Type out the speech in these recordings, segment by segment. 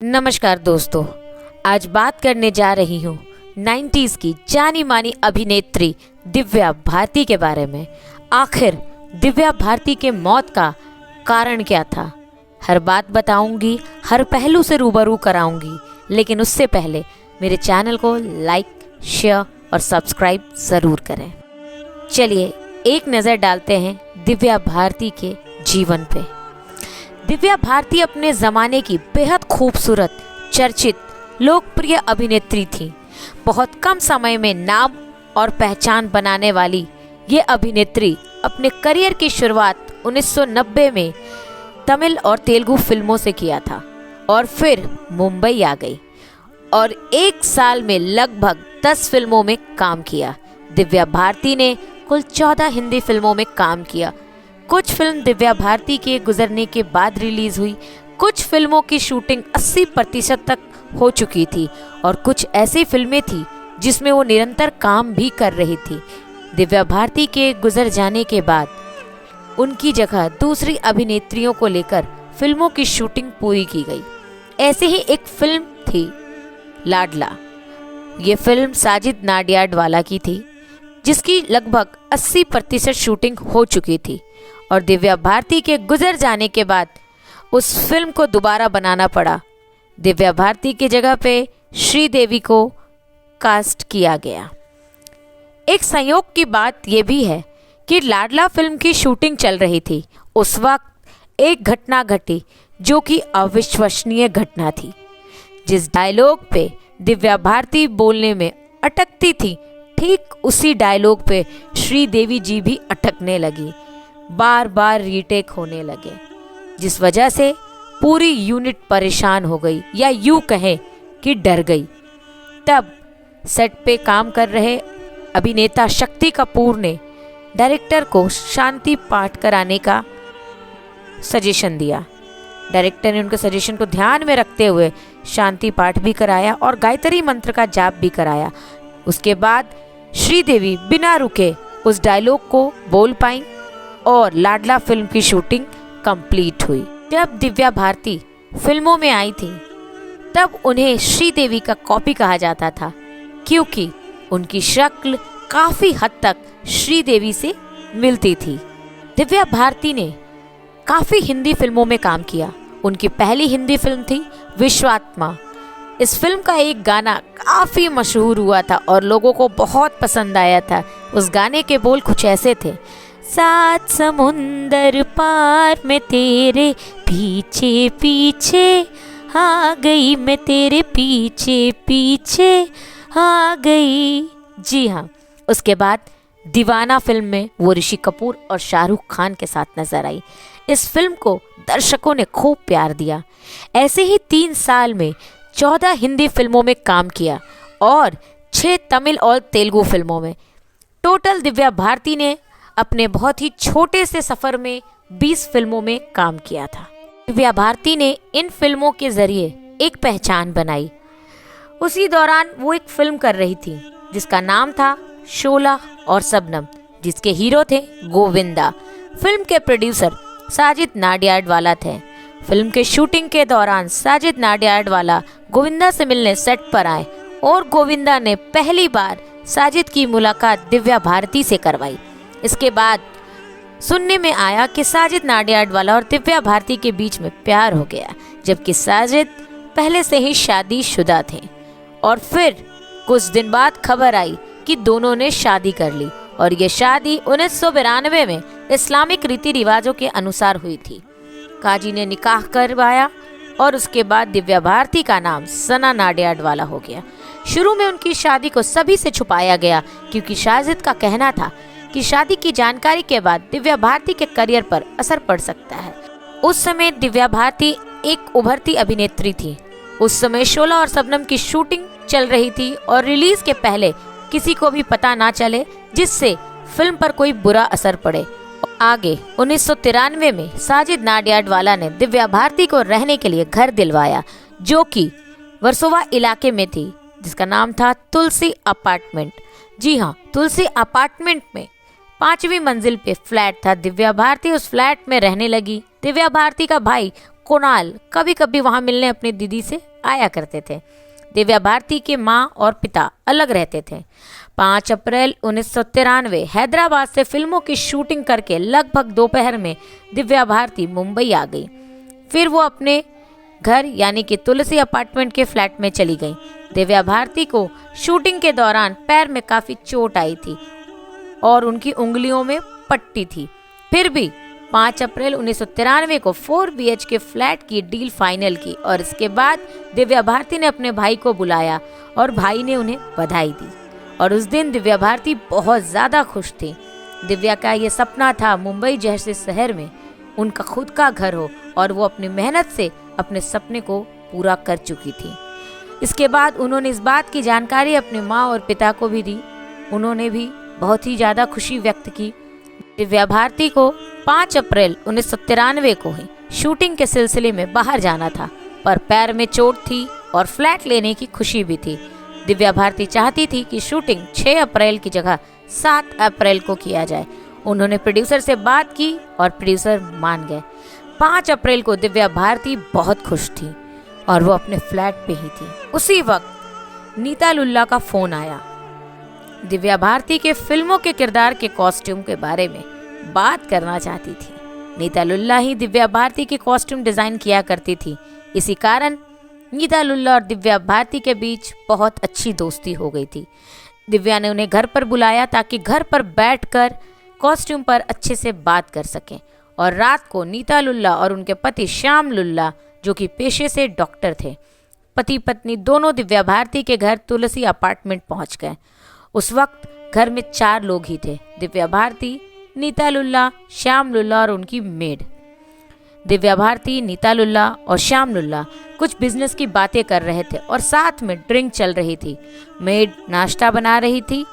नमस्कार दोस्तों, आज बात करने जा रही हूँ 90s की जानी मानी अभिनेत्री दिव्या भारती के बारे में। आखिर दिव्या भारती के मौत का कारण क्या था, हर बात बताऊंगी, हर पहलू से रूबरू कराऊंगी। लेकिन उससे पहले मेरे चैनल को लाइक, शेयर और सब्सक्राइब ज़रूर करें। चलिए एक नज़र डालते हैं दिव्या भारती के जीवन पे। दिव्या भारती अपने ज़माने की बेहद खूबसूरत, चर्चित, लोकप्रिय अभिनेत्री थी। बहुत कम समय में नाम और पहचान बनाने वाली ये अभिनेत्री अपने करियर की शुरुआत 1990 में तमिल और तेलुगु फिल्मों से किया था और फिर मुंबई आ गई और एक साल में लगभग 10 फिल्मों में काम किया। दिव्या भारती ने कुल 14 हिंदी फिल्मों में काम किया। कुछ फिल्म दिव्या भारती के गुजरने के बाद रिलीज हुई। कुछ फिल्मों की शूटिंग 80% तक हो चुकी थी और कुछ ऐसी फिल्में थी जिसमें वो निरंतर काम भी कर रही थी। दिव्या भारती के गुजर जाने के बाद उनकी जगह दूसरी अभिनेत्रियों को लेकर फिल्मों की शूटिंग पूरी की गई। ऐसे ही एक फिल्म थी लाडला। ये फिल्म साजिद नाडियाडवाला की थी जिसकी लगभग 80% शूटिंग हो चुकी थी और दिव्या भारती के गुजर जाने के बाद उस फिल्म को दोबारा बनाना पड़ा। दिव्या भारती की जगह पे श्रीदेवी को कास्ट किया गया। एक संयोग की बात यह भी है कि लाडला फिल्म की शूटिंग चल रही थी। उस वक्त एक घटना घटी जो कि अविश्वसनीय घटना थी। जिस डायलॉग पे दिव्या भारती बोलने में अटकती थी, ठीक उसी डायलॉग पे श्रीदेवी जी भी अटकने लगी। बार बार रीटेक होने लगे, जिस वजह से पूरी यूनिट परेशान हो गई या यूं कहें कि डर गई। तब सेट पे काम कर रहे अभिनेता शक्ति कपूर ने डायरेक्टर को शांति पाठ कराने का सजेशन दिया। डायरेक्टर ने उनके सजेशन को ध्यान में रखते हुए शांति पाठ भी कराया और गायत्री मंत्र का जाप भी कराया। उसके बाद श्रीदेवी बिना रुके उस डायलॉग को बोल पाई और लाडला फिल्म की शूटिंग कंप्लीट हुई। जब दिव्या भारती फिल्मों में आई थी तब उन्हें श्रीदेवी का कॉपी कहा जाता था, क्योंकि उनकी शक्ल काफ़ी हद तक श्रीदेवी से मिलती थी। दिव्या भारती ने काफ़ी हिंदी फिल्मों में काम किया। उनकी पहली हिंदी फिल्म थी विश्वात्मा। इस फिल्म का एक गाना काफ़ी मशहूर हुआ था और लोगों को बहुत पसंद आया था। उस गाने के बोल कुछ ऐसे थे, 7 समुंदर पार में तेरे पीछे पीछे आ गई, मैं तेरे पीछे पीछे आ गई। जी हाँ, उसके बाद दीवाना फिल्म में वो ऋषि कपूर और शाहरुख खान के साथ नजर आई। इस फिल्म को दर्शकों ने खूब प्यार दिया। ऐसे ही 3 साल में 14 हिंदी फिल्मों में काम किया और 6 तमिल और तेलुगु फिल्मों में। टोटल दिव्या भारती ने अपने बहुत ही छोटे से सफ़र में 20 फिल्मों में काम किया था। दिव्या भारती ने इन फिल्मों के ज़रिए एक पहचान बनाई। उसी दौरान वो एक फिल्म कर रही थी जिसका नाम था शोला और शबनम, जिसके हीरो थे गोविंदा। फिल्म के प्रोड्यूसर साजिद नाडियाडवाला थे। फिल्म के शूटिंग के दौरान साजिद नाडियाडवाला गोविंदा से मिलने सेट पर आए और गोविंदा ने पहली बार साजिद की मुलाकात दिव्या भारती से करवाई। इसके बाद सुनने में आया कि साजिद नाडियाडवाला और दिव्या भारती के बीच में प्यार हो गया, जबकि साजिद पहले से ही शादीशुदा थे। और फिर कुछ दिन बाद खबर आई कि दोनों ने शादी कर ली और ये शादी 1992 में इस्लामिक रीति रिवाजों के अनुसार हुई थी। काजी ने निकाह करवाया और उसके बाद दिव्या भारती का नाम सना नाडियाडवाला हो गया। शुरू में उनकी शादी को सभी से छुपाया गया क्योंकि साजिद का कहना था कि शादी की जानकारी के बाद दिव्या भारती के करियर पर असर पड़ सकता है। उस समय दिव्या भारती एक उभरती अभिनेत्री थी। उस समय शोला और शबनम की शूटिंग चल रही थी और रिलीज के पहले किसी को भी पता ना चले, जिससे फिल्म पर कोई बुरा असर पड़े। आगे 1993 में साजिद नाडियाडवाला ने दिव्या भारती को रहने के लिए घर दिलवाया, जो कि वर्सोवा इलाके में थी, जिसका नाम था तुलसी अपार्टमेंट। जी हाँ, तुलसी अपार्टमेंट में 5वीं मंजिल पे फ्लैट था। दिव्या भारती उस फ्लैट में रहने लगी। दिव्या भारती का भाई कुणाल कभी कभी वहाँ मिलने अपनी दीदी से आया करते थे। दिव्या भारती के माँ और पिता अलग रहते थे। 5 अप्रैल 1993 हैदराबाद से फिल्मों की शूटिंग करके लगभग दोपहर में दिव्या भारती मुंबई आ गई। फिर वो अपने घर यानी कि तुलसी अपार्टमेंट के फ्लैट में चली गई। दिव्या भारती को शूटिंग के दौरान पैर में काफ़ी चोट आई थी और उनकी उंगलियों में पट्टी थी। फिर भी 5 अप्रैल 1993 को 4 BHK फ्लैट की डील फाइनल की और इसके बाद दिव्या भारती ने अपने भाई को बुलाया और भाई ने उन्हें बधाई दी। और उस दिन दिव्या भारती बहुत ज़्यादा खुश थी। दिव्या का ये सपना था मुंबई जैसे शहर में उनका खुद का घर हो और वो अपनी मेहनत से अपने सपने को पूरा कर चुकी थी। इसके बाद उन्होंने इस बात की जानकारी अपने माँ और पिता को भी दी। उन्होंने भी बहुत ही ज़्यादा खुशी व्यक्त की। दिव्या भारती को 5 अप्रैल 1993 को ही शूटिंग के सिलसिले में बाहर जाना था, पर पैर में चोट थी और फ्लैट लेने की खुशी भी थी। दिव्या भारती चाहती थी कि शूटिंग 6 अप्रैल की जगह 7 अप्रैल को किया जाए। उन्होंने प्रोड्यूसर से बात की और प्रोड्यूसर मान गए। 5 अप्रैल को दिव्या भारती बहुत खुश थी और वो अपने फ्लैट पे ही थी। उसी वक्त नीता लुल्ला का फोन आया। दिव्या भारती के फिल्मों के किरदार के कॉस्ट्यूम के बारे में बात करना चाहती थी। नीता लुल्ला ही दिव्या भारती के कॉस्ट्यूम डिजाइन किया करती थी। इसी कारण नीता लुल्ला और दिव्या भारती के बीच बहुत अच्छी दोस्ती हो गई थी। दिव्या ने उन्हें घर पर बुलाया ताकि घर पर बैठकर कॉस्ट्यूम पर अच्छे से बात कर सकें। और रात को नीता लुल्ला और उनके पति श्याम लुल्ला, जो कि पेशे से डॉक्टर थे, पति पत्नी दोनों दिव्या भारती के घर तुलसी अपार्टमेंट पहुंच गए। उस वक्त घर में 4 लोग ही थे, दिव्या भारती, नीता लुल्ला, श्याम लुल्ला और उनकी मेड। दिव्या भारती, नीता लुल्ला और श्याम लुल्ला कुछ बिजनेस की बातें कर रहे थे और साथ में ड्रिंक चल रही थी। मेड नाश्ता बना रही थी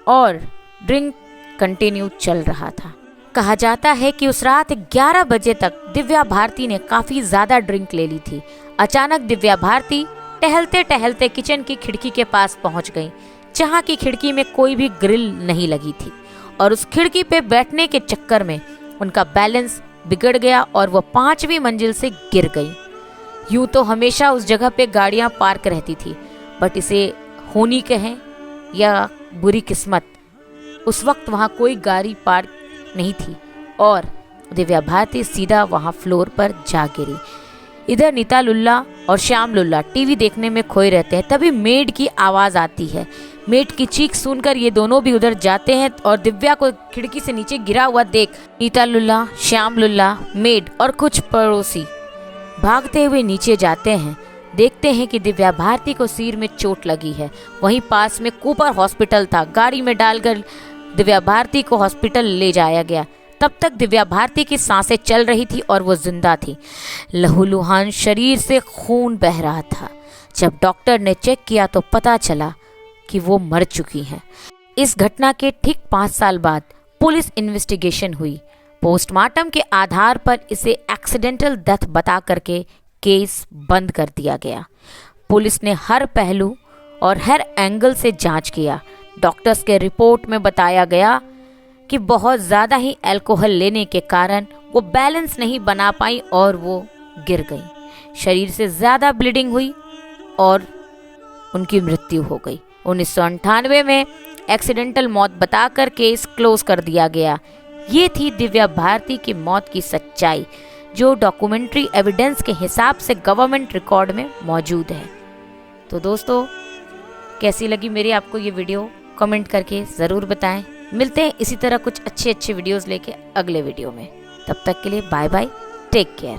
और ड्रिंक कंटिन्यू चल रहा था। कहा जाता है कि उस रात 11 बजे तक दिव्या भारती ने काफ़ी ज़्यादा ड्रिंक ले ली थी। अचानक दिव्या भारती टहलते टहलते किचन की खिड़की के पास पहुंच गई, जहां की खिड़की में कोई भी ग्रिल नहीं लगी थी। और उस खिड़की पे बैठने के चक्कर में उनका बैलेंस बिगड़ गया और वो 5वीं मंजिल से गिर गई। यूं तो हमेशा उस जगह पे गाड़ियां पार्क रहती थी, बट इसे होनी कहें या बुरी किस्मत, उस वक्त वहाँ कोई गाड़ी पार्क नहीं थी और दिव्या भारती सीधा वहाँ फ्लोर पर जा गिरी। इधर नीता लुल्ला और श्याम लुल्ला टीवी देखने में खोए रहते हैं। तभी मेड की आवाज़ आती है। मेड की चीख सुनकर ये दोनों भी उधर जाते हैं और दिव्या को खिड़की से नीचे गिरा हुआ देख नीता लुल्ला, श्याम लुल्ला, मेड और कुछ पड़ोसी भागते हुए नीचे जाते हैं। देखते हैं कि दिव्या भारती को सिर में चोट लगी है। वहीं पास में कूपर हॉस्पिटल था। गाड़ी में डालकर दिव्या भारती को हॉस्पिटल ले जाया गया। तब तक दिव्या भारती की सांसें चल रही थी और वो जिंदा थी। लहूलुहान शरीर से खून बह रहा था। जब डॉक्टर ने चेक किया तो पता चला कि वो मर चुकी हैं। इस घटना के ठीक 5 साल बाद पुलिस इन्वेस्टिगेशन हुई। पोस्टमार्टम के आधार पर इसे एक्सीडेंटल डेथ बता करके केस बंद कर दिया गया। पुलिस ने हर पहलू और हर एंगल से जांच किया। डॉक्टर्स के रिपोर्ट में बताया गया कि बहुत ज़्यादा ही अल्कोहल लेने के कारण वो बैलेंस नहीं बना पाई और वो गिर गई। शरीर से ज़्यादा ब्लीडिंग हुई और उनकी मृत्यु हो गई। 1998 में एक्सीडेंटल मौत बताकर केस क्लोज कर दिया गया। ये थी दिव्या भारती की मौत की सच्चाई, जो डॉक्यूमेंट्री एविडेंस के हिसाब से गवर्नमेंट रिकॉर्ड में मौजूद है। तो दोस्तों, कैसी लगी मेरी आपको ये वीडियो, कमेंट करके ज़रूर बताएं। मिलते हैं इसी तरह कुछ अच्छे वीडियोस लेके अगले वीडियो में। तब तक के लिए बाय बाय, टेक केयर।